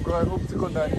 uko ndani.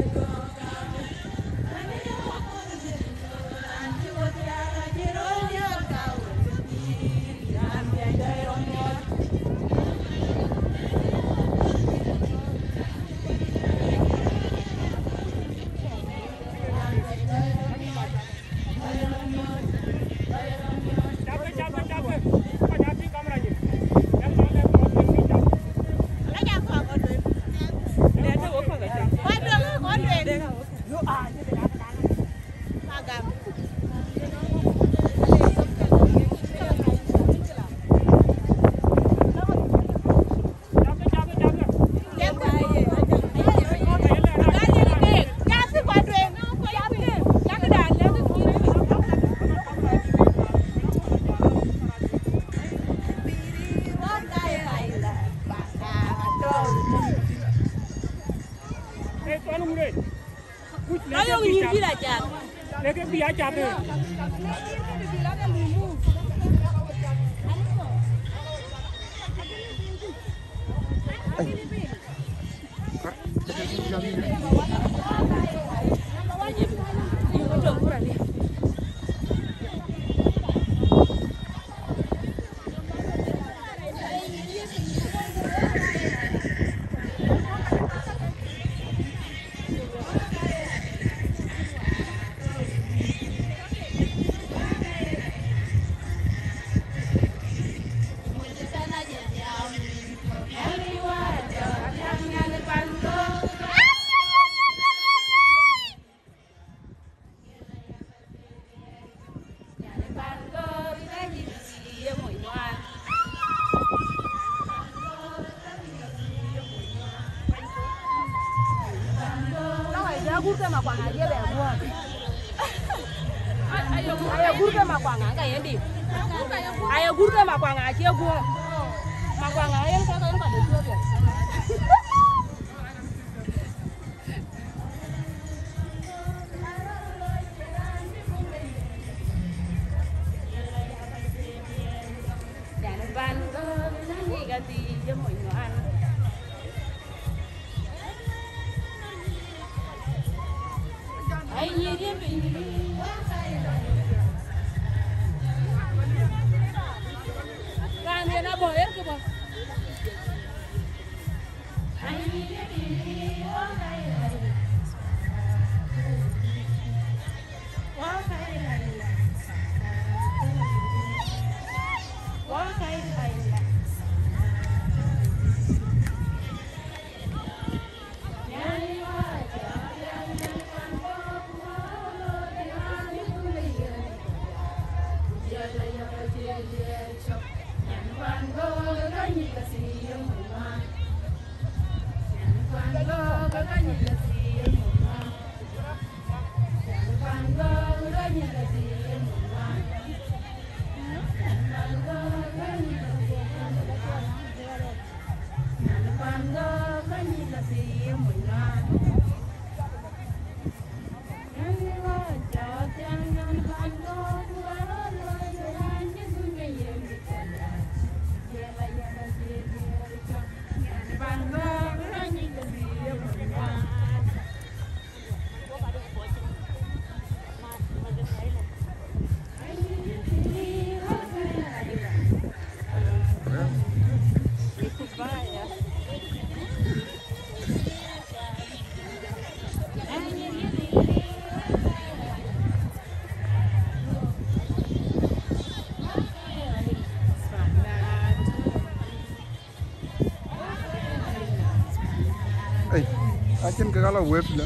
Akin kagala web la.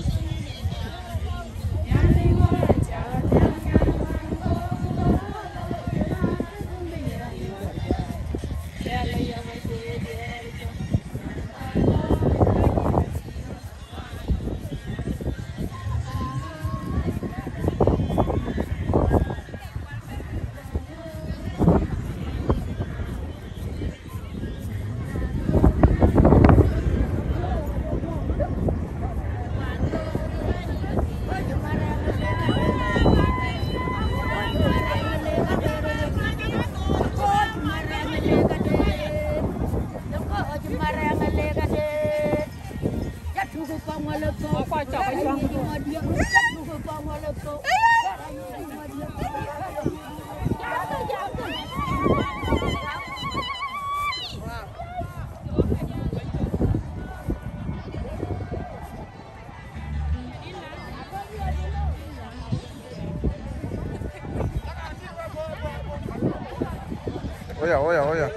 Oya.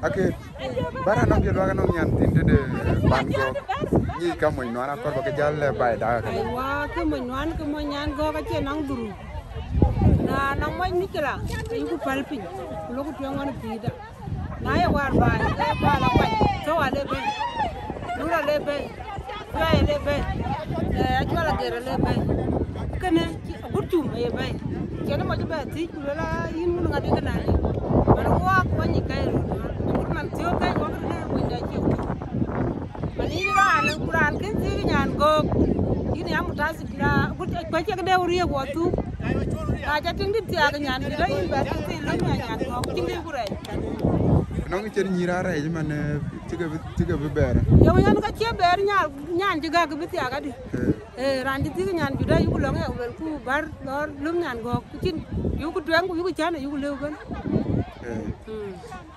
Oke, bara nang yo laga nang nyantin de bango. Ni ka mo no ana ko ba ke jalle bay da ka. Ai wa ke mo nwan ke mo nyan go ka che nang duru. Na nang mo ni kala, ai ku palpin. Lo ku tuang on pida. Na ya war ba, le ba la wa. Ko wa le be. Lura le be. Ra le be. Ajwa la gere le be. Kene gutum e be. Kene mo ba ti ku la yin mu ngadi kana ni. Ba wa ko ni kai ro. Man tiyo kai ko ne ko da ki. Mani ra nan Quran ken ti nyan go. Ini amu tasi na ko che de uriye go tu. Aja ting dit ya nyan bi dai ba ti lu nyan go ting di gure. Nang cer nyira ra e man tiga be ber. Yo yan ka che ber nyan ji ga bi ti aga di. Ran di ti nyan bi dai yu lo nge wel ku bar lor lu nyan go kin yu ku twen ku yu ku chan yu ku lew ben.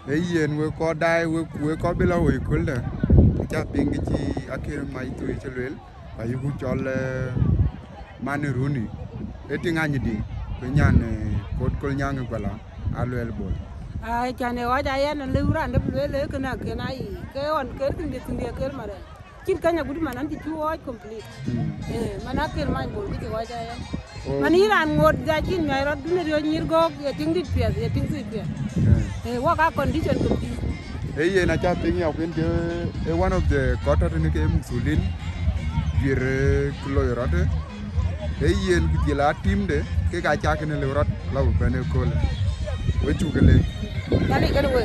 Le yen we ko dai we ko bi la we kul da. Ja ping ci akir mai tu ci lel. Ba yu ku chol man runi. E ti ngani di. Ko nyan ko nyang bala alwel bol. Ai chane wa ja yan le ran de le kana kana yi ke on ke tin de ke mare kin kanya gudu manan ti chuo complete mana ke mai bol ki wa ja yan mani ran ngod ja kin ngai ro dune ro nyir go ye ting dit pia ye ting si pia wa ka condition complete ye na cha ping ya ken de one of the quarter ni ke musulin bir kloyorate yen ku la team de ke ga cha ken le rot la bene ko le we chugele Kali kan we.